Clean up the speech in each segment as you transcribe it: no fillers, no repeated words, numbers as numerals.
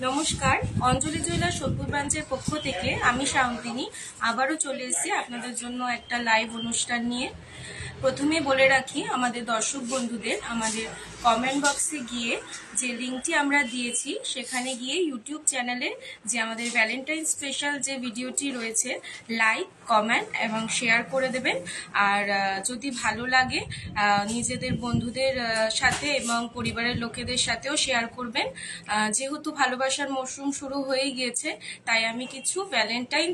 নমস্কার, অঞ্জলি জুয়েলার্স সোদপুর ব্রাঞ্চের পক্ষ থেকে আমি শান্তিনী আবারও চলে এসেছি আপনাদের জন্য একটা লাইভ অনুষ্ঠান নিয়ে। প্রথমে বলে রাখি আমাদের দর্শক বন্ধুদের, আমাদের কমেন্ট বক্সে গিয়ে যে লিঙ্কটি আমরা দিয়েছি সেখানে গিয়ে ইউটিউব চ্যানেলে যে আমাদের ভ্যালেন্টাইন স্পেশাল যে ভিডিওটি রয়েছে লাইক, কমেন্ট এবং শেয়ার করে দেবেন। আর যদি ভালো লাগে নিজেদের বন্ধুদের সাথে এবং পরিবারের লোকেদের সাথেও শেয়ার করবেন। যেহেতু ভালোবাসার মরশুম শুরু হয়ে গিয়েছে, তাই আমি কিছু ভ্যালেন্টাইন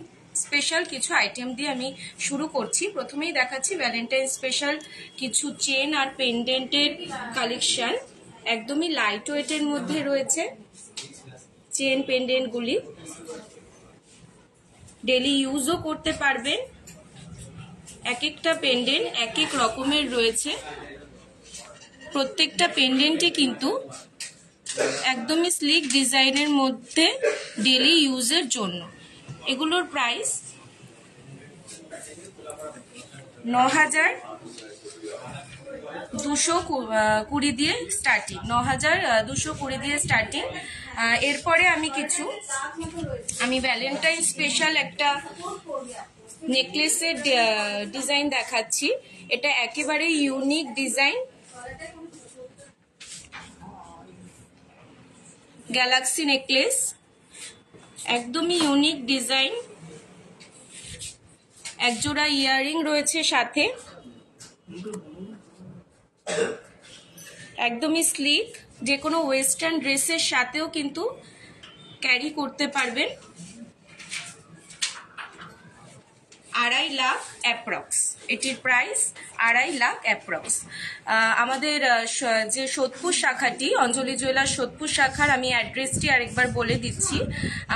স্পেশাল কিছু আইটেম দিয়ে আমি শুরু করছি। প্রথমেই দেখাচ্ছি ভ্যালেন্টাইন স্পেশাল কিছু চেন আর পেন্ডেন্টের কালেকশন। একদমই লাইট ওয়েটের মধ্যে রয়েছে চেন পেন্ডেন্টগুলি, ডেলি ইউজও করতে পারবেন। এক একটা পেন্ডেন্ট এক এক রকমের রয়েছে, প্রত্যেকটা পেন্ডেন্টই কিন্তু একদমই স্লিক ডিজাইনের মধ্যে ডেলি ইউজের জন্য। এগুলোর প্রাইস 9220 দিয়ে স্টার্টিং, 9220 দিয়ে স্টার্টিং। এরপরে আমি ভ্যালেন্টাইন স্পেশাল একটা নেকলেসের ডিজাইন দেখাচ্ছি। এটা একেবারে ইউনিক ডিজাইন, গ্যালাক্সি নেকলেস, একদমই ইউনিক ডিজাইন। একজোড়া ইয়াররিং রয়েছে সাথে, একদমই স্লিক, যে কোনো ওয়েস্টার্ন ড্রেসের সাথেও কিন্তু ক্যারি করতে পারবেন। 2.5 লাখ অ্যাপ্রক্স, এটির প্রাইস 2.5 লাখ অ্যাপ্রক্স। আমাদের যে সোদপুর শাখাটি, অঞ্জলি জুয়েলার্স সোদপুর শাখার আমি অ্যাড্রেসটি আরেকবার বলে দিচ্ছি।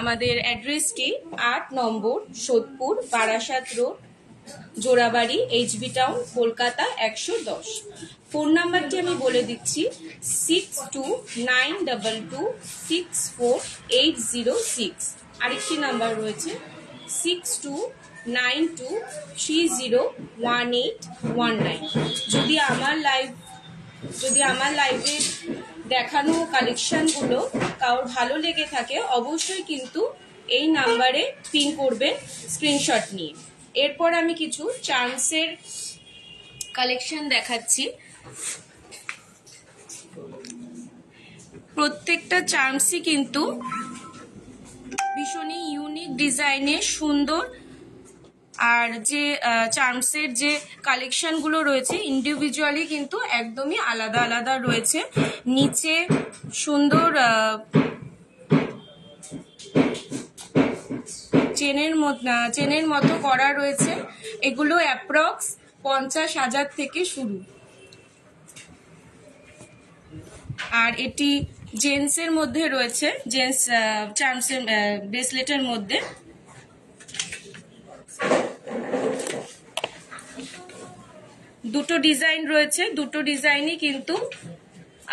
আমাদের অ্যাড্রেসটি 8 নম্বর Sodepur, Barasat road, Jorabari, HB town, Kolkata 110। Phone নাম্বারটি আমি বলে দিচ্ছি 6292264806। আরেকটি নাম্বার রয়েছে 6292301819। যদি আমার লাইভে দেখানো কালেকশনগুলো কারোর ভালো লেগে থাকে, অবশ্যই কিন্তু এই নাম্বারে পিন করবেন স্ক্রিনশট নিয়ে। এরপর আমি কিছু চার্মসের কালেকশন দেখাচ্ছি। প্রত্যেকটা চার্মসই কিন্তু ভীষণই ইউনিক ডিজাইনের, সুন্দর। আর যে চার্মসের যে কালেকশনগুলো রয়েছে ইন্ডিভিজুয়ালি কিন্তু একদমই আলাদা আলাদা রয়েছে। নিচে সুন্দর চেনের মতো করা রয়েছে। এগুলো অ্যাপ্রক্স 50,000 থেকে শুরু। আর এটি জেন্টসের মধ্যে রয়েছে, জেন্টস চার্মসের ব্রেসলেটের মধ্যে। দুটো ডিজাইন রয়েছে, দুটো ডিজাইনই কিন্তু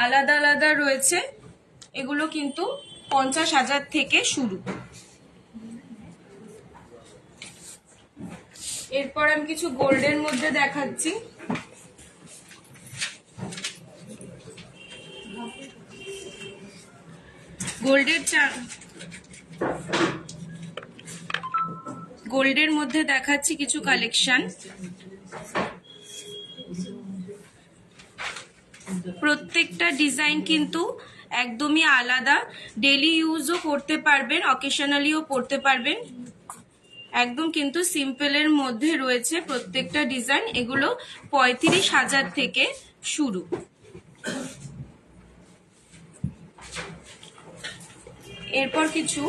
আলাদা আলাদা রয়েছে। এগুলো কিন্তু 50,000 থেকে শুরু। এরপর আমি কিছু গোল্ডের মধ্যে দেখাচ্ছি। গোল্ডের মধ্যে দেখাচ্ছি কিছু কালেকশন। প্রত্যেকটা ডিজাইন কিন্তু একদমই আলাদা, ডেলি ইউজও করতে পারবেন, অকেশনালিও পরতে পারবেন। একদম কিন্তু সিম্পলের মধ্যে রয়েছে প্রত্যেকটা ডিজাইন। এগুলো 35,000 থেকে শুরু। এরপর কিছু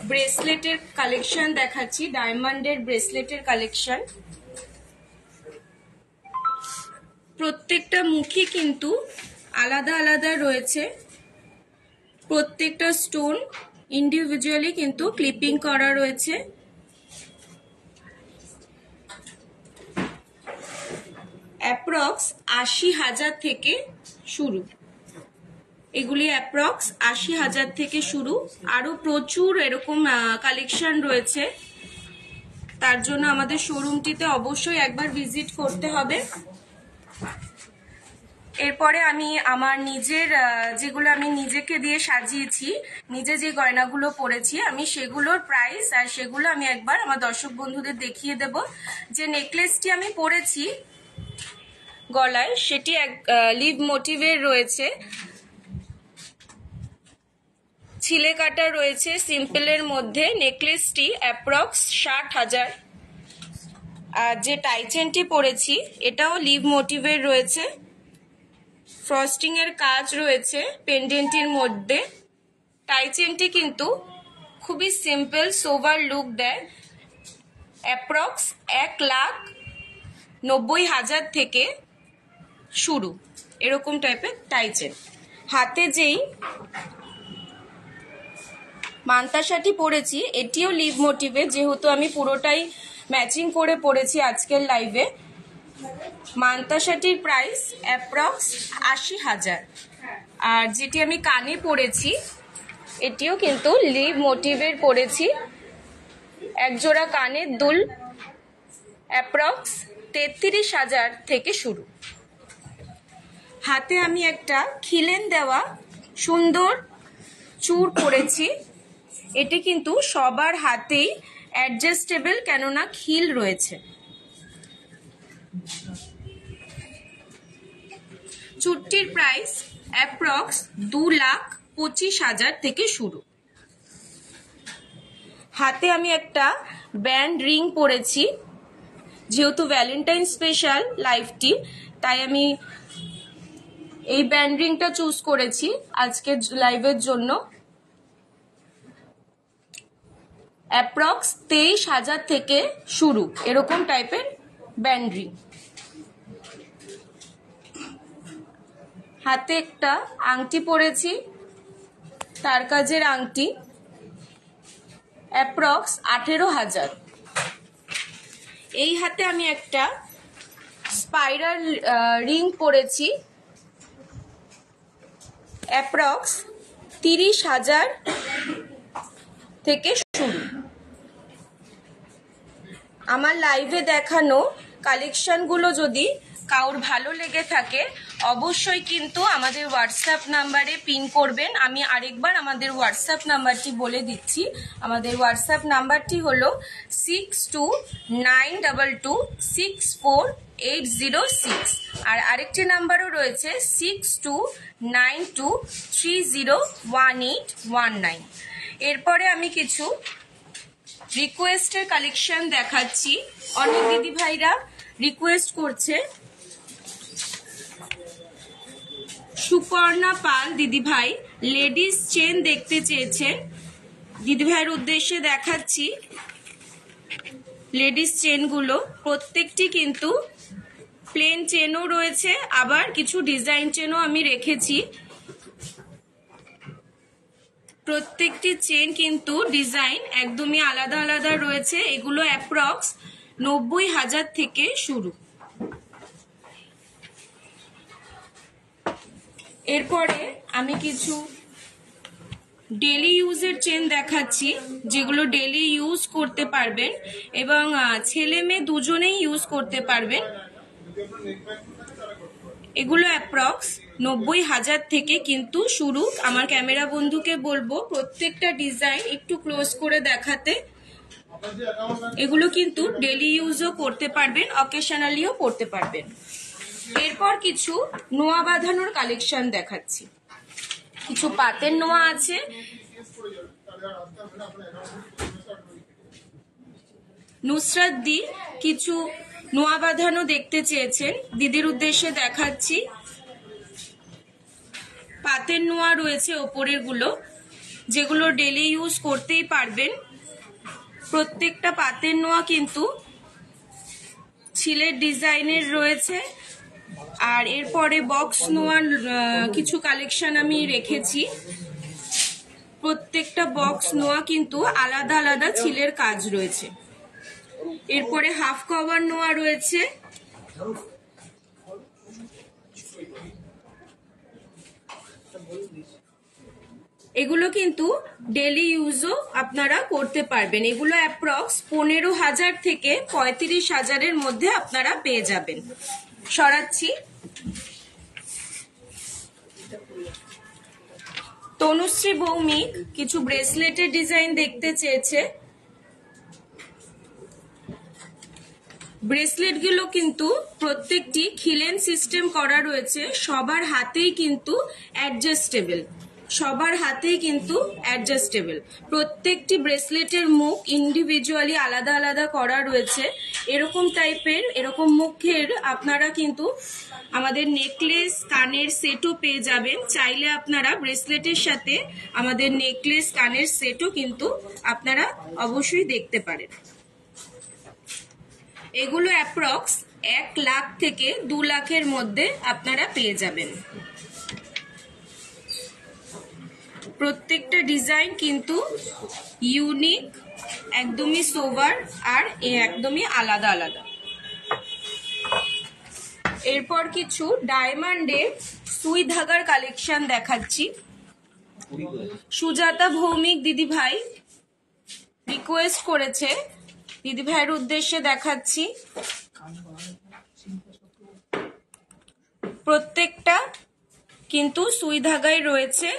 ব্রেসলেটের কালেকশন দেখাচ্ছি, ডায়মন্ডের ব্রেসলেটের কালেকশন। প্রত্যেকটা মুখই কিন্তু আলাদা আলাদা রয়েছে, প্রত্যেকটা স্টোন ইন্ডিভিজুয়ালি কিন্তু ক্লিপিং করা রয়েছে। অ্যাপ্রক্স 80,000 থেকে শুরু। এগুলি অ্যাপ্রক্স 80,000 থেকে শুরু। আরো প্রচুর এরকম কালেকশন রয়েছে, তার জন্য আমাদের শোরুমটিতে অবশ্যই একবার ভিজিট করতে হবে। এরপরে আমি আমার নিজের যেগুলো আমি নিজেকে দিয়ে সাজিয়েছি, নিজে যে গয়নাগুলো পরেছি আমি সেগুলোর প্রাইস আর সেগুলো আমি একবার আমার দর্শক বন্ধুদের দেখিয়ে দেব। যে নেকলেসটি আমি পরেছি গলায় সেটি এক লিভ মোটিভের রয়েছে, ছিলে কাটা রয়েছে সিম্পলের মধ্যে। নেকলেসটি অ্যাপ্রক্স 60,000। আর যে টাই চেনটি পরেছি এটাও লিভ মোটিভের রয়েছে, ফ্রস্টিং এর কাজ রয়েছে পেন্ডেন্টের মধ্যে। টাই চেনটি কিন্তু খুবই সিম্পল সোভার লুক দেয়। অ্যাপ্রক্স 1,90,000 থেকে শুরু এরকম টাইপের টাই চেন। হাতে যেই মান্তাসাটি পরেছি এটিও লিভ মোটিভে, যেহেতু আমি পুরোটাই ম্যাচিং করে পরেছি আজকের লাইভে। মান্তাসাটির প্রাইস অ্যাপ্রক্স 80,000। আর যেটি আমি কানে পরেছি এটিও কিন্তু লিভ মোটিভের পরেছি। একজোড়া কানের দুল অ্যাপ্রক্স 33,000 থেকে শুরু। হাতে আমি একটা খিলেন দেওয়া সুন্দর চূড় পরেছি। এটি কিন্তু সবার হাতেই অ্যাডজাস্টেবল, কেননা খিল রয়েছে। চূড়টির প্রাইস অ্যাপ্রক্স 2,25,000 থেকে শুরু। হাতে আমি একটা ব্যান্ড রিং পরেছি, যেহেতু ভ্যালেন্টাইন স্পেশাল লাইভটি তাই আমি এই ব্যান্ড রিংটা চুজ করেছি আজকের লাইভের জন্য। অ্যাপ্রক্স 23,000 থেকে শুরু এরকম টাইপের ব্যান্ড রিং। হাতে একটা আংটি পরেছি, তার কাজের আংটি, অ্যাপ্রক্স 18,000। এই হাতে আমি একটা স্পাইরাল রিং পরেছি, অ্যাপ্রক্স 30,000 থেকে শুরু। আমার লাইভে দেখানো কালেকশনগুলো যদি কারোর ভালো লেগে থাকে অবশ্যই কিন্তু আমাদের হোয়াটসঅ্যাপ নাম্বারে পিন করবেন। আমি আরেকবার আমাদের হোয়াটসঅ্যাপ নাম্বারটি বলে দিচ্ছি। আমাদের হোয়াটসঅ্যাপ নাম্বারটি হলো 6292264806। আর আরেকটি নাম্বারও রয়েছে 6292301819। এরপরে আমি কিছু রিকোয়েস্টের কালেকশন দেখাচ্ছি। অনেক দিদি ভাইরা রিকোয়েস্ট করছে। সুপর্ণা পাল দিদি ভাই লেডিস চেন দেখতে চেয়েছেন, দিদি ভাইয়ের উদ্দেশ্যে দেখাচ্ছি। লেডিস চেনগুলো প্রত্যেকটি কিন্তু প্লেন চেনও রয়েছে, আবার কিছু ডিজাইন চেনও আমি রেখেছি। প্রত্যেকটি চেন কিন্তু ডিজাইন একদমই আলাদা আলাদা রয়েছে। এগুলো অ্যাপ্রক্স 90,000 থেকে শুরু। এরপরে আমি কিছু ডেলি ইউজের চেন দেখাচ্ছি, যেগুলো ডেলি ইউজ করতে পারবেন এবং ছেলে মেয়ে দুজনেই ইউজ করতে পারবেন। এগুলো অ্যাপ্রক্স 90,000 থেকে কিন্তু শুরু। আমার ক্যামেরা বন্ধুকে বলবো প্রত্যেকটা ডিজাইন একটু ক্লোজ করে দেখাতে। এগুলো কিন্তু ডেলি ইউজও করতে পারবেন, অকেশনালিও পরতে পারবেন। এরপর কিছু নোয়া বাঁধানোর কালেকশন দেখাচ্ছি। কিছু পাতের নোয়া আছে, নুসরাত দি কিছু নোয়া বাঁধানো দেখতে চেয়েছেন, দিদির উদ্দেশ্যে দেখাচ্ছি। পাতের নোয়া রয়েছে ওপরের গুলো, যেগুলো ডেলি ইউজ করতেই পারবেন। প্রত্যেকটা পাতের নোয়া কিন্তু ছিলের ডিজাইনের রয়েছে। আর এরপরে বক্স নোয়ার কিছু কালেকশন আমি রেখেছি। প্রত্যেকটা বক্স নোয়া কিন্তু আলাদা আলাদা ছিলের কাজ রয়েছে। এরপরে হাফ কভার নোয়া রয়েছে। এগুলো কিন্তু ডেলি ইউজও আপনারা করতে পারবেন। এগুলো অ্যাপ্রক্স 15,000 থেকে 35,000-এর মধ্যে আপনারা পেয়ে যাবেন। সরাচ্ছি। তনুশ্রী ভৌমিক কিছু ব্রেসলেটের ডিজাইন দেখতে চেয়েছে। ব্রেসলেট গুলো কিন্তু প্রত্যেকটি খিলেন সিস্টেম করা রয়েছে, সবার হাতেই কিন্তু অ্যাডজাস্টেবল। প্রত্যেকটি ব্রেসলেটের মুখ ইন্ডিভিজুয়ালি আলাদা আলাদা করা রয়েছে। এরকম মুখের আপনারা কিন্তু আমাদের নেকলেস কানের সেটও পেয়ে যাবেন। চাইলে আপনারা ব্রেসলেটের সাথে আমাদের নেকলেস কানের সেটও কিন্তু আপনারা অবশ্যই দেখতে পারেন। এগুলো অ্যাপ্রক্স 1 লাখ থেকে 2 লাখের মধ্যে আপনারা পেয়ে যাবেন। প্রত্যেকটা ডিজাইন কিন্তু ইউনিক, একদমই সোবার আর একদমই আলাদা আলাদা। এরপর কিছু ডায়মন্ডের সুই ধাগার কালেকশন দেখাচ্ছি। সুজাতা ভৌমিক দিদিভাই রিকোয়েস্ট করেছে, দিদিভাইয়ের উদ্দেশ্যে দেখাচ্ছি। প্রত্যেকটা কিন্তু সুই ধাগায় রয়েছে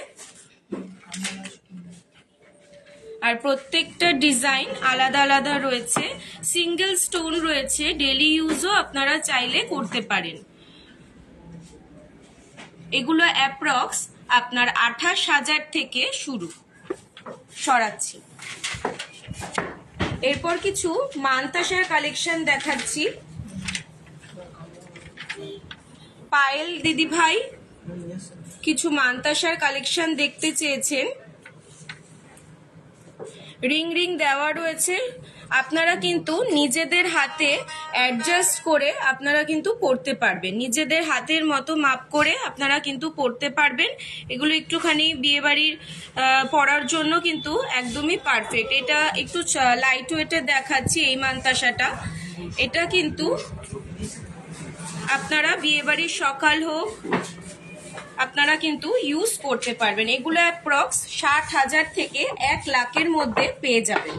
আর প্রত্যেকটা ডিজাইন আলাদা আলাদা রয়েছে। সিঙ্গেল স্টোন রয়েছে, ডেলি ইউজও আপনারা চাইলে করতে পারেন। এগুলো অ্যাপ্রক্স আপনার 28,000 থেকে শুরু। সরাচ্ছি। এরপর কিছু মানতাসার কালেকশন দেখাচ্ছি। পায়েল দিদিভাই কিছু মানতাসার কালেকশন দেখতে চেয়েছেন। রিং দেওয়া রয়েছে, আপনারা কিন্তু নিজেদের হাতে অ্যাডজাস্ট করে আপনারা কিন্তু পরতে পারবেন। নিজেদের হাতের মতো মাপ করে আপনারা কিন্তু পরতে পারবেন। এগুলো একটুখানি বিয়ে বাড়ির পরার জন্য কিন্তু একদমই পারফেক্ট। এটা একটু লাইট ওয়েটের দেখাচ্ছি এই মানতাসাটা। এটা কিন্তু আপনারা বিয়ে বাড়ির সকাল হোক আপনারা কিন্তু ইউজ করতে পারবেন। এগুলো অ্যাপ্রক্স 60,000 থেকে 1 লাখের মধ্যে পেয়ে যাবেন।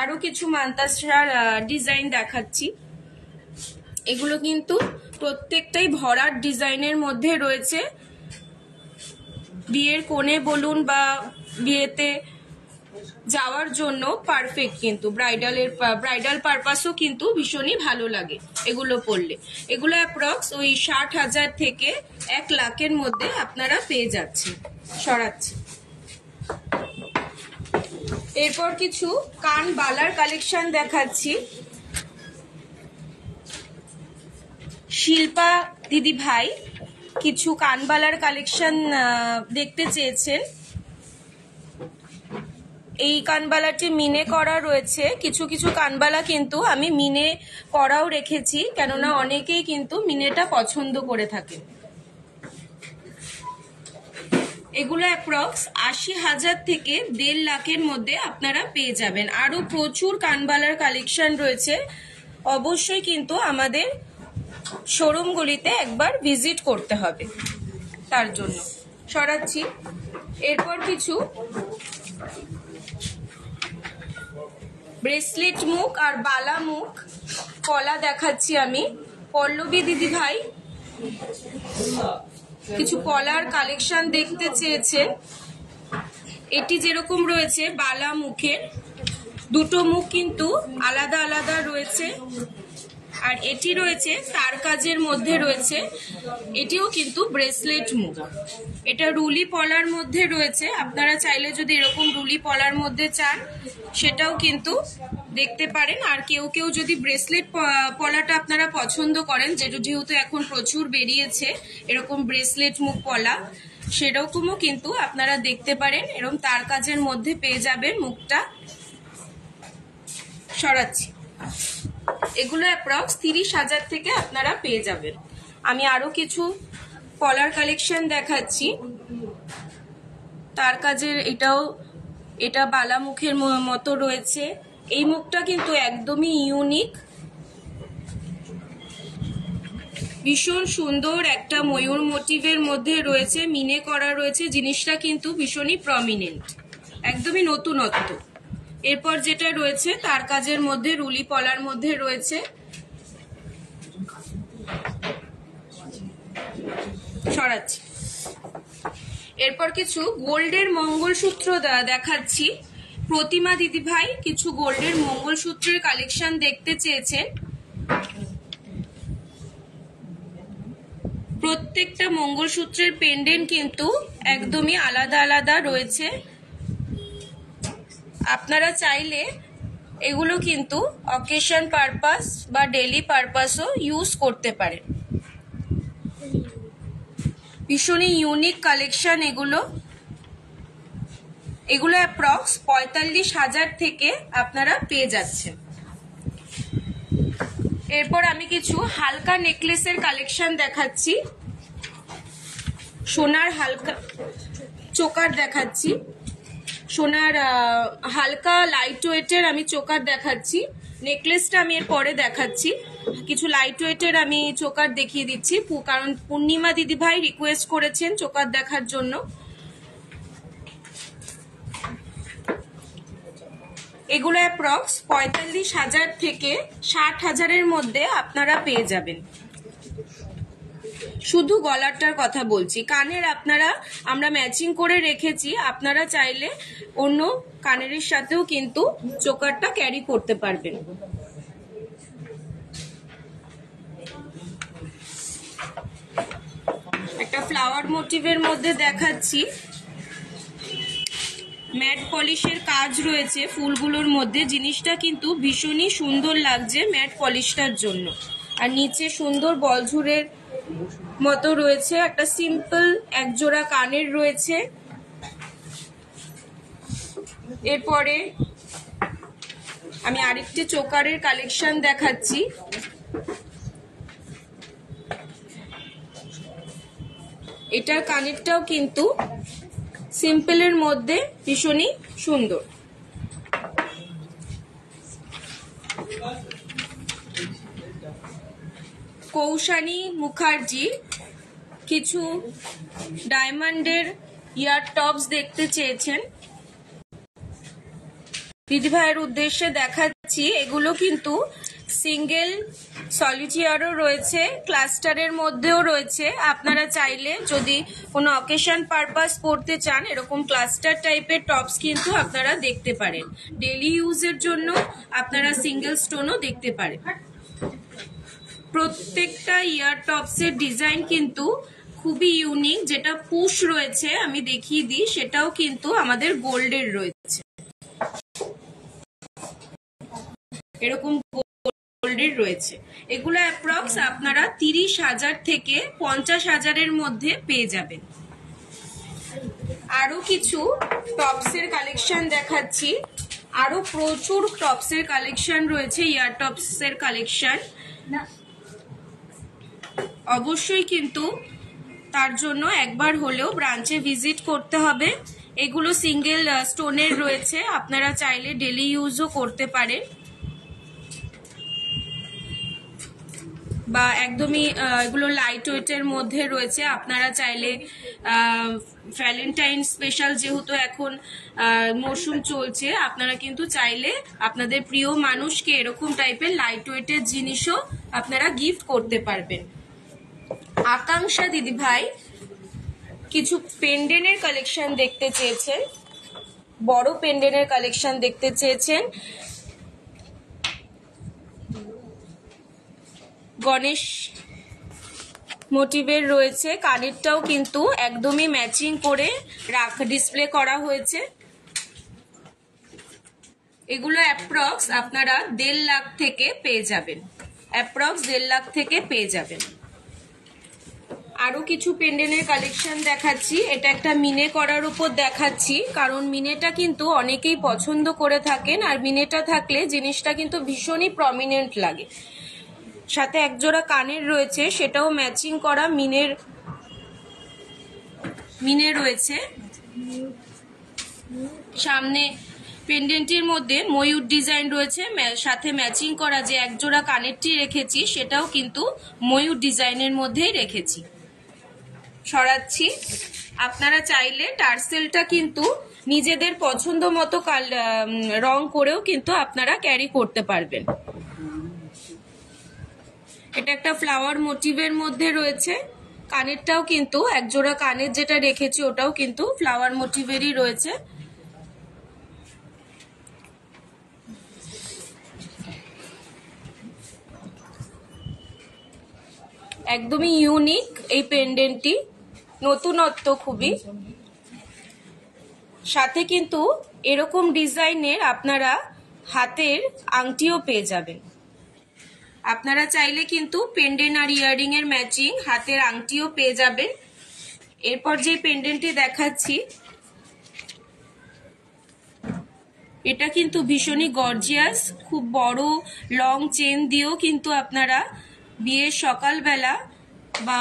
আরো কিছু মানতাসার ডিজাইন দেখাচ্ছি। এগুলো কিন্তু প্রত্যেকটাই ভরাট ডিজাইনের মধ্যে রয়েছে। বিয়ের কোণে বলুন বা বিয়েতে যাওয়ার জন্য পারফেক্ট, কিন্তু ব্রাইডাল পারপাসও কিন্তু ভীষণই ভালো লাগে এগুলো পরলে। এগুলো অ্যাপ্রক্স ওই 60,000 থেকে 1 লাখের মধ্যে আপনারা পেয়ে যাচ্ছেন। সরাচ্ছি। এরপর কিছু কান বালার কালেকশন দেখাচ্ছি। শিল্পা দিদি ভাই কিছু কানবালার কালেকশন দেখতে চেয়েছেন। এই কানবালাটি মিনে করা রয়েছে। কিছু কিছু কানবালা কিন্তু আমি মিনে করাও রেখেছি, কেননা অনেকেই কিন্তু মিনেটা পছন্দ করে থাকে। এগুলো অ্যাপ্রক্স 80,000 থেকে 1.5 লাখের মধ্যে আপনারা পেয়ে যাবেন। আরো প্রচুর কানবালার কালেকশন রয়েছে। অবশ্যই কিন্তু আমাদের শোরুমগুলিতে একবার ভিজিট করতে হবে তার জন্য। সরাচ্ছি। এরপর কিছু ব্রেসলেট মুখ আর বালা মুখ কলা দেখাচ্ছি আমি। পল্লবী দিদি ভাই কিছু কলার কালেকশন দেখতে চেয়েছেন। এটি যেরকম রয়েছে বালা মুখের, দুটো মুখ কিন্তু আলাদা আলাদা রয়েছে। আর এটি রয়েছে তার কাজের মধ্যে রয়েছে, এটিও কিন্তু ব্রেসলেট মুখ। এটা রুলি পলার মধ্যে রয়েছে। আপনারা চাইলে যদি এরকম রুলি পলার মধ্যে চান সেটাও কিন্তু দেখতে পারেন। আর কেউ কেউ যদি ব্রেসলেট পলাটা আপনারা পছন্দ করেন, যেহেতু এখন প্রচুর বেরিয়েছে এরকম ব্রেসলেট মুখ পলা, সেরকমও কিন্তু আপনারা দেখতে পারেন। এরকম তার কাজের মধ্যে পেয়ে যাবেন মুখটা। সরাচ্ছি। এগুলো অ্যাপ্রক্স 30,000 থেকে আপনারা পেয়ে যাবেন। আমি আরো কিছু কলার কালেকশন দেখাচ্ছি। তার কাজের এটা বালা মুখের মতো রয়েছে। এই মুখটা কিন্তু একদমই ইউনিক, ভীষণ সুন্দর একটা ময়ূর মোটিভের মধ্যে রয়েছে, মিনে করা রয়েছে। জিনিসটা কিন্তু ভীষণই প্রমিনেন্ট, একদমই নতুনত্ব। এরপর যেটা রয়েছে তার কাজের মধ্যে রুলি পলার মধ্যে রয়েছে। সরাচ্ছি। এরপর কিছু গোল্ডের মঙ্গলসূত্র দেখাচ্ছি। প্রতিমা দিদিভাই কিছু গোল্ডের মঙ্গলসূত্রের কালেকশন দেখতে চেয়েছেন। প্রত্যেকটা মঙ্গলসূত্রের পেন্ডেন্ট কিন্তু একদমই আলাদা আলাদা রয়েছে। আপনারা চাইলে এগুলো কিন্তু অকেশন পারপাস বা ডেইলি পারপাসও ইউজ করতে পারেন। ভীষণই ইউনিক কালেকশন এগুলো অ্যাপ্রক্স 45,000 থেকে আপনারা পেয়ে যাচ্ছেন। এরপর আমি কিছু হালকা নেকলেসের কালেকশন দেখাচ্ছি। সোনার হালকা চোকার দেখাচ্ছি, সোনার হালকা লাইট ওয়েটের আমি চোকার দেখাচ্ছি। নেকলেসটা আমি এর পরে দেখাচ্ছি। কিছু লাইট ওয়েটের আমি চোকার দেখিয়ে দিচ্ছি, কারণ পূর্ণিমা দিদিভাই রিকোয়েস্ট করেছেন চোকার দেখার জন্য। এগুলো অ্যাপ্রক্স 45,000 থেকে 60,000-এর মধ্যে আপনারা পেয়ে যাবেন। শুধু গলারটার কথা বলছি, কানের আমরা ম্যাচিং করে রেখেছি। আপনারা চাইলে অন্য কানের সাথেও কিন্তু চোকারটা ক্যারি করতে পারবেন। একটা ফ্লাওয়ার মোটিভের মধ্যে দেখাচ্ছি। ম্যাট পলিশের কাজ রয়েছে ফুলগুলোর মধ্যে। জিনিসটা কিন্তু ভীষণই সুন্দর লাগছে ম্যাট পলিশটার জন্য। আর নিচে সুন্দর বলঝুরের মতো রয়েছে। একটা সিম্পল একজোড়া কানের রয়েছে। এরপরে আমি আরেকটি চোকারের কালেকশন দেখাচ্ছি। এটার কানেরটাও কিন্তু সিম্পলের মধ্যে ভীষণই সুন্দর। কৌশানী মুখার্জি কিছু ডায়মন্ডের ইয়ার টপস দেখতে চেয়েছেন। দিদিভাইয়ের উদ্দেশ্যে দেখাচ্ছি। এগুলো কিন্তু সিঙ্গেল সলিটিয়ারও রয়েছে, ক্লাস্টারের মধ্যেও রয়েছে। আপনারা চাইলে যদি কোনো অকেশন পারপাস করতে চান এরকম ক্লাস্টার টাইপের টপস কিন্তু আপনারা দেখতে পারেন। ডেইলি ইউজের জন্য আপনারা সিঙ্গেল স্টোনও দেখতে পারেন। প্রত্যেকটা ইয়ার টপসের ডিজাইন কিন্তু খুবই ইউনিক। যেটা পুশ রয়েছে আমি দেখিয়ে দিই, সেটাও কিন্তু আমাদের গোল্ডের রয়েছে। এরকম গোল্ডের রয়েছে। এগুলো অ্যাপ্রক্স আপনারা 30,000 থেকে 50,000-এর মধ্যে পেয়ে যাবেন। আরো কিছু টপসের কালেকশন দেখাচ্ছি। আরো প্রচুর টপসের কালেকশন রয়েছে, ইয়ার টপসের কালেকশন। অবশ্যই কিন্তু তার জন্য একবার হলেও ব্রাঞ্চে ভিজিট করতে হবে। এগুলো সিঙ্গেল স্টোনের রয়েছে, আপনারা চাইলে ডেইলি ইউজও করতে পারেন বা একদমই এগুলো লাইট ওয়েটের মধ্যে রয়েছে। আপনারা চাইলে ভ্যালেন্টাইন স্পেশাল যেহেতু এখন মরশুম চলছে, আপনারা কিন্তু চাইলে আপনাদের প্রিয় মানুষকে এরকম টাইপের লাইট ওয়েটের জিনিসও আপনারা গিফট করতে পারবেন। আকাঙ্ক্ষা দিদিভাই কিছু পেন্ডেন্টের কালেকশন দেখতে চেয়েছেন, বড় পেন্ডেন্টের কালেকশন দেখতে চেয়েছেন। গণেশ মোটিভের রয়েছে, কানেরটাও কিন্তু একদমই ম্যাচিং করে ডিসপ্লে করা হয়েছে। এগুলো অ্যাপ্রক্স আপনারা 1.5 লাখ থেকে পেয়ে যাবেন। অ্যাপ্রক্স 1.5 লাখ থেকে পেয়ে যাবেন। আরো কিছু পেন্ডেন্টের কালেকশন দেখাচ্ছি। এটা একটা মিনে করার উপর দেখাচ্ছি, কারণ মিনেটা কিন্তু অনেকেই পছন্দ করে থাকেন। আর মিনেটা থাকলে জিনিসটা কিন্তু ভীষণই প্রমিনেন্ট লাগে। সাথে একজোড়া কানের রয়েছে, সেটাও ম্যাচিং করা মিনে রয়েছে। সামনে পেন্ডেন্টের মধ্যে ময়ূর ডিজাইন রয়েছে, সাথে ম্যাচিং করা যে একজোড়া কানেরটি রেখেছি সেটাও কিন্তু ময়ূর ডিজাইনের মধ্যেই রেখেছি। সরাচ্ছি। আপনারা চাইলে টার্সেলটা কিন্তু নিজেদের পছন্দ মতো রং করেও কিন্তু আপনারা ক্যারি করতে পারবেন। এটা একটা ফ্লাওয়ার মোটিভের মধ্যে রয়েছে, কানেরটাও কিন্তু একজোড়া কানের যেটা রেখেছি ওটাও কিন্তু ফ্লাওয়ার মোটিভেরই রয়েছে। একদমই ইউনিক এই পেন্ডেন্টটি, নতুনত্ব খুবই। সাথে কিন্তু এরকম ডিজাইনের আপনারা হাতের আংটিও পেয়ে যাবেন। আপনারা চাইলে কিন্তু পেন্ডেন্ট আর ইয়াররিং এর ম্যাচিং হাতের আংটিও পেয়ে যাবেন। এরপর যে পেন্ডেন্টটি দেখাচ্ছি এটা কিন্তু ভীষণই গর্জিয়াস, খুব বড় লং চেন দিয়েও কিন্তু আপনারা বিয়ের সকালবেলা বা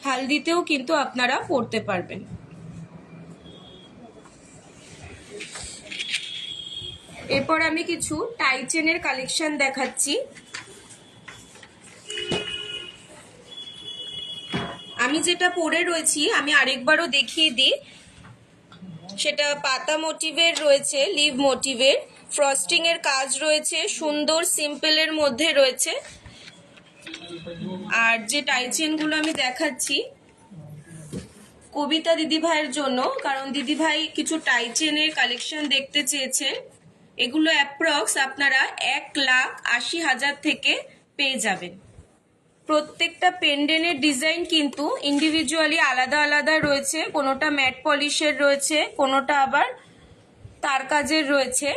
হালদিতেও কিন্তু আপনারা পরতে পারবেন। এরপর আমি কিছু টাই চেনের কালেকশন দেখাচ্ছি। আমি যেটা পরে রয়েছি আমি আরেকবারও দেখিয়ে দিই, সেটা পাতা মোটিভের রয়েছে, লিভ মোটিভের, ফ্রস্টিং এর কাজ রয়েছে, সুন্দর সিম্পলের মধ্যে রয়েছে। আর যে টাই চেনগুলো আমি দেখাচ্ছি কবিতা দিদিভাইয়ের জন্য, কারণ দিদিভাই কিছু টাই চেনের কালেকশন দেখতে চেয়েছেন। এগুলো অ্যাপ্রক্স আপনারা 1,80,000 থেকে পেয়ে যাবেন। প্রত্যেকটা পেন্ডেন্টের ডিজাইন কিন্তু ইন্ডিভিজুয়ালি আলাদা আলাদা রয়েছে, কোনোটা ম্যাট পলিশের রয়েছে, কোনোটা আবার তার কাজের রয়েছে।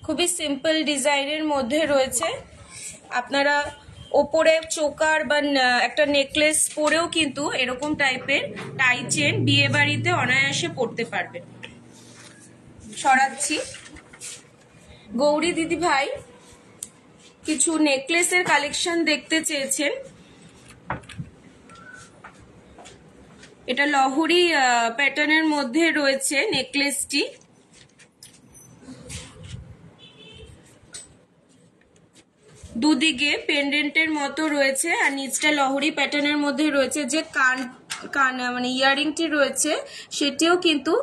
খুবই সিম্পল ডিজাইনের মধ্যে রয়েছে। আপনারা ওপরে চোকার বা একটা নেকলেস পরেও কিন্তু এরকম টাইপের টাই চেন বিয়ে বাড়িতে অনায়াসে পরতে পারবেন। সরাচ্ছি। গৌরী দিদি ভাই কিছু নেকলেসের কালেকশন দেখতে চেয়েছেন। এটা লহরি প্যাটার্নের মধ্যে রয়েছে নেকলেসটি। দুদিকে পেন্ডেন্টের মতো রয়েছে আর নিচটা লহরি প্যাটার্নের মধ্যে রয়েছে। যে কান মানে ইয়াররিংটি রয়েছে সেটিও কিন্তু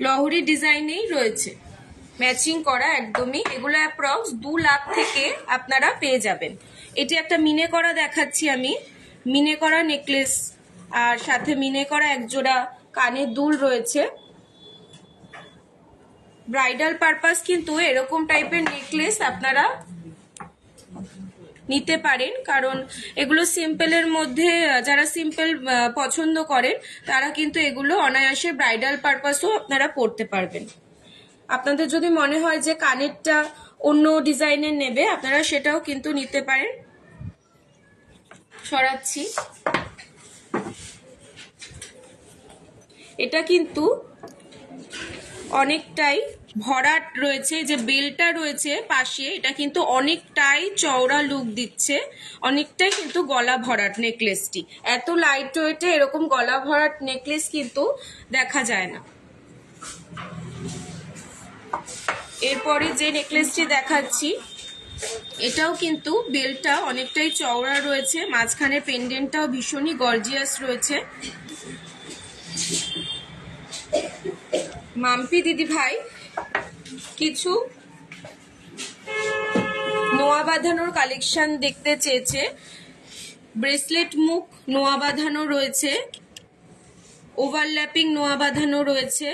লহরি ডিজাইনেই রয়েছে, ম্যাচিং করা একদমই। এগুলো অ্যাপ্রক্স 2 লাখ থেকে আপনারা পেয়ে যাবেন। এটি একটা মিনে করা দেখাচ্ছি আমি, মিনে করা নেকলেস আর সাথে মিনে করা একজোড়া কানের দুল রয়েছে। ব্রাইডাল পারপাস কিন্তু এরকম টাইপের নেকলেস আপনারা নিতে পারেন, কারণ এগুলো সিম্পলের মধ্যে যারা সিম্পল পছন্দ করেন তারা কিন্তু এগুলো অনায়াসে ব্রাইডাল পারপাসও আপনারা পরতে পারবেন। আপনাদের যদি মনে হয় যে কানেরটা অন্য ডিজাইনের নেবে আপনারা সেটাও কিন্তু নিতে পারেন। সরাচ্ছি। এটা কিন্তু অনেকটাই ভরাট রয়েছে, যে বেলটা রয়েছে পাশে এটা কিন্তু অনেকটাই চওড়া লুক দিচ্ছে, অনেকটাই কিন্তু গলা ভরাট নেকলেসটি। এত লাইট ওয়েটে এরকম গলা ভরাট নেকলেস কিন্তু দেখা যায় না। এরপরে যে নেকলেসটি দেখাচ্ছি এটাও কিন্তু বেলটা অনেকটাই চওড়া রয়েছে, মাঝখানে পেন্ডেন্টটাও ভীষণই গর্জিয়াস রয়েছে। মাম্পি দিদি ভাই কিছু নোয়া বাঁধানোর কালেকশন দেখতে চেয়েছে। ব্রেসলেট মুখ নোয়া বাঁধানো রয়েছে, ওভারল্যাপিং নোয়া বাঁধানো রয়েছে।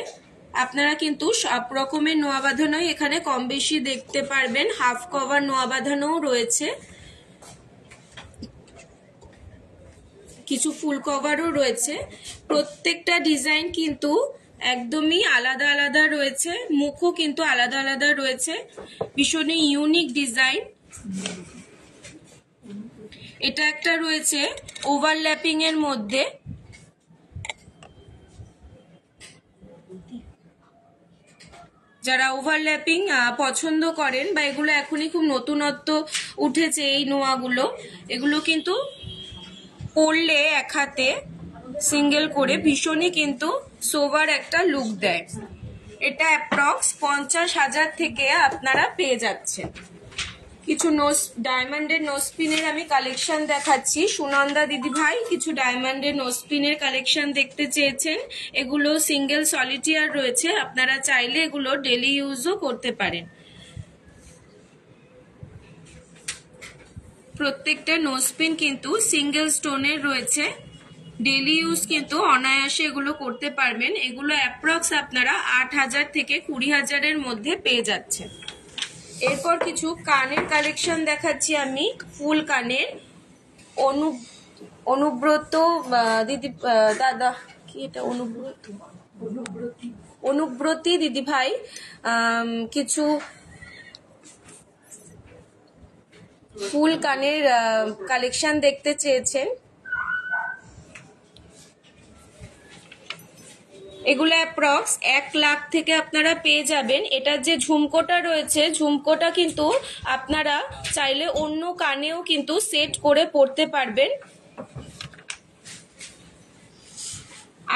আপনারা কিন্তু সব রকমের নোয়া বাঁধানোই এখানে কম বেশি দেখতে পারবেন। হাফ কভার নোয়া বাঁধানোও রয়েছে, কিছু ফুল কভারও রয়েছে। প্রত্যেকটা ডিজাইন কিন্তু একদমই আলাদা আলাদা রয়েছে, মুখও কিন্তু আলাদা আলাদা রয়েছে, ভীষণই ইউনিক ডিজাইন। এটা একটা রয়েছে ওভারল্যাপিং এর মধ্যে, যারা ওভারল্যাপিং পছন্দ করেন বা এগুলো এখনই খুব নতুনত্ব উঠেছে এই নোয়াগুলো, এগুলো কিন্তু পরলে এক হাতে সিঙ্গেল করে ভীষণই কিন্তু সোভার একটা লুক দেয়। এটা অ্যাপ্রক্স 50,000 থেকে আপনারা পেয়ে যাচ্ছেন। কিছু ডায়মন্ডের নোজপিনের আমি কালেকশন দেখাচ্ছি। সুনন্দা দিদি ভাই কিছু ডায়মন্ডের নোজপিনের কালেকশন দেখতে চেয়েছেন। এগুলো সিঙ্গেল সলিটিয়ার রয়েছে, আপনারা চাইলে এগুলো ডেলি ইউজও করতে পারেন। প্রত্যেকটা নোজপিন কিন্তু সিঙ্গেল স্টোনের রয়েছে। ডেলি ইউজ কিন্তু অনায়াসে এগুলো করতে পারবেন। এগুলো অ্যাপ্রক্স আপনারা 8,000 থেকে 20,000-এর মধ্যে পেয়ে যাচ্ছেন। এরপর কিছু কানের কালেকশন দেখাচ্ছি আমি। ফুল কানের অনুব্রত দিদি দাদা, কি এটা অনুব্রতী দিদি ভাই কিছু ফুল কানের কালেকশন দেখতে চেয়েছেন। এগুলো অ্যাপ্রক্স 1 লাখ থেকে আপনারা পেয়ে যাবেন। এটার যে ঝুমকোটা রয়েছে, ঝুমকোটা কিন্তু আপনারা চাইলে অন্য কানেও কিন্তু সেট করে পরতে পারবেন।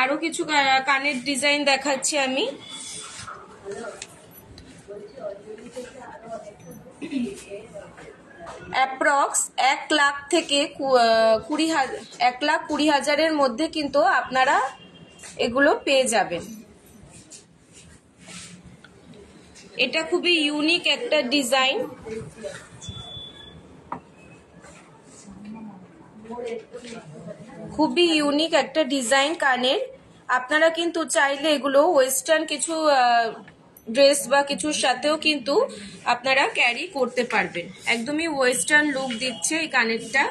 আরো কিছু কানের ডিজাইন দেখাচ্ছি আমি। অ্যাপ্রক্স 1 লাখ থেকে 1,20,000-এর মধ্যে কিন্তু আপনারা এগুলো পেয়ে যাবেন। এটা খুবই ইউনিক একটা ডিজাইন। খুবই ইউনিক একটা ডিজাইন কানের। আপনারা কিন্তু চাইলে এগুলো ওয়েস্টার্ন কিছু ড্রেস বা কিছুর সাথেও কিন্তু আপনারা ক্যারি করতে পারবেন। একদমই ওয়েস্টার্ন লুক দিচ্ছে এই কানেরটা।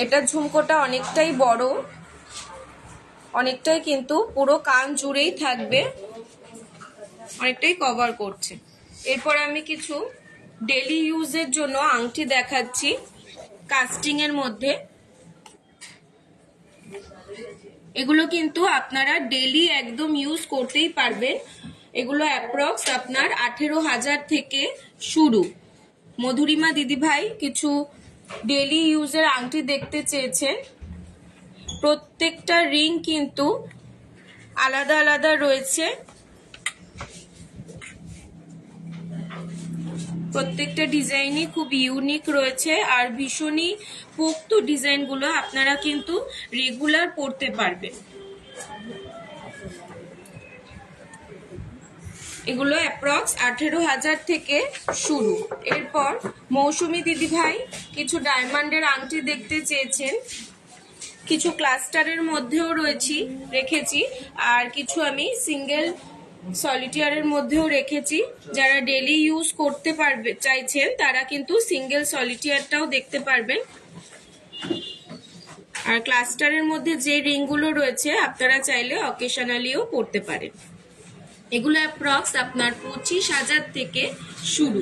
এটার ঝুমকোটা অনেকটাই বড়, অনেকটাই কিন্তু পুরো কান জুড়েই থাকবে, অনেকটাই কভার করছে। এরপর আমি কিছু ডেলি ইউজের জন্য আংটি দেখাচ্ছি কাস্টিং এর মধ্যে। এগুলো কিন্তু আপনারা ডেলি একদম ইউজ করতেই পারবেন। এগুলো অ্যাপ্রক্স আপনার 18,000 থেকে শুরু। মধুরিমা দিদিভাই কিছু ডেলি ইউজের আংটি দেখতে চেয়েছেন। প্রত্যেকটা রিং কিন্তু আলাদা আলাদা রয়েছে। প্রত্যেকটা ডিজাইনই খুব ইউনিক রয়েছে আর ভীষণই পোক্ত ডিজাইনগুলো আপনারা কিন্তু রেগুলার পরতে পারবেন। এগুলো অ্যাপ্রক্স 18,000 থেকে শুরু। এরপর মৌসুমী দিদিভাই কিছু ডায়মন্ডের আংটি দেখতে চেয়েছেন। কিছু ক্লাস্টারের মধ্যেও রেখেছি আর কিছু আমি সিঙ্গেল সলিটিয়ারের মধ্যেও রেখেছি। যারা ডেলি ইউজ করতে চাইছেন তারা কিন্তু সিঙ্গেল সলিটিয়ারটাও দেখতে পারবেন। আর ক্লাস্টারের মধ্যে যে রিংগুলো রয়েছে আপনারা চাইলে অকেশনালিও পরতে পারেন। এগুলো অ্যাপ্রক্স আপনার 25,000 থেকে শুরু।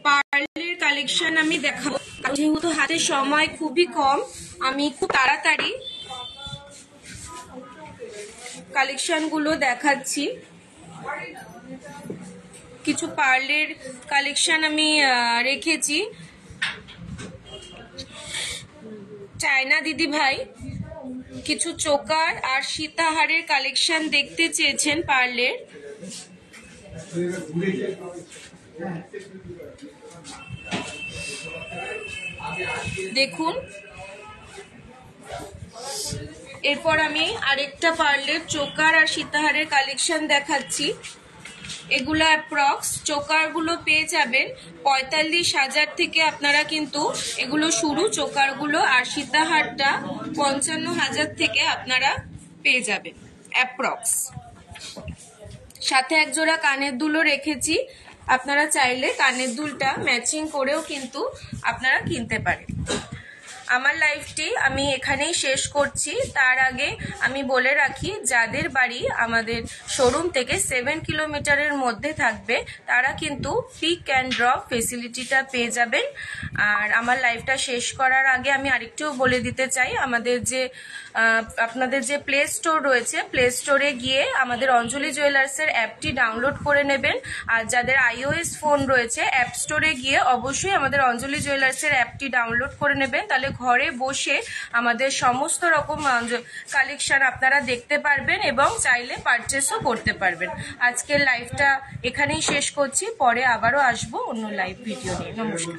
পার্লের কালেকশন আমি দেখাবো। যেহেতু হাতে সময় খুবই কম, আমি খুব তাড়াতাড়ি কালেকশন গুলো দেখাচ্ছি। কিছু পার্লের কালেকশন আমি রেখেছি। চায়না দিদি ভাই কিছু চোকার আর সীতাহারের কালেকশন দেখতে চেয়েছেন পার্লের। দেখুন, এরপর আমি আরেকটা পার্লের চোকার আর সীতাহারের কালেকশন দেখাচ্ছি। এগুলো অ্যাপ্রক্স চোকারগুলো পেয়ে যাবেন 45,000 থেকে আপনারা কিন্তু এগুলো শুরু চোকারগুলো, আর সীতাহারটা 55,000 থেকে আপনারা পেয়ে যাবেন অ্যাপ্রক্স। সাথে এক জোড়া কানের দুলও রেখেছি। আপনারা চাইলে কানের দুলটা ম্যাচিং করেও কিন্তু আপনারা কিনতে পারেন। আমার লাইভটি আমি এখানেই শেষ করছি। তার আগে আমি বলে রাখি, যাদের বাড়ি আমাদের শোরুম থেকে 7 কিলোমিটারের মধ্যে থাকবে তারা কিন্তু পিক অ্যান্ড ড্রপ ফেসিলিটিটা পেয়ে যাবেন। আর আমার লাইভটা শেষ করার আগে আমি আরেকটু বলে দিতে চাই, আপনাদের যে প্লে স্টোর রয়েছে, প্লে স্টোরে গিয়ে আমাদের অঞ্জলি জুয়েলার্সের অ্যাপটি ডাউনলোড করে নেবেন। আর যাদের iOS ফোন রয়েছে, অ্যাপ স্টোরে গিয়ে অবশ্যই আমাদের অঞ্জলি জুয়েলার্সের অ্যাপটি ডাউনলোড করে নেবেন। তাহলে ঘরে বসে আমাদের সমস্ত রকম কালেকশন আপনারা দেখতে পারবেন এবং চাইলে পারচেসও করতে পারবেন। আজকের লাইভটা এখানেই শেষ করছি, পরে আবারও আসবো অন্য লাইভ ভিডিও নিয়ে। নমস্কার।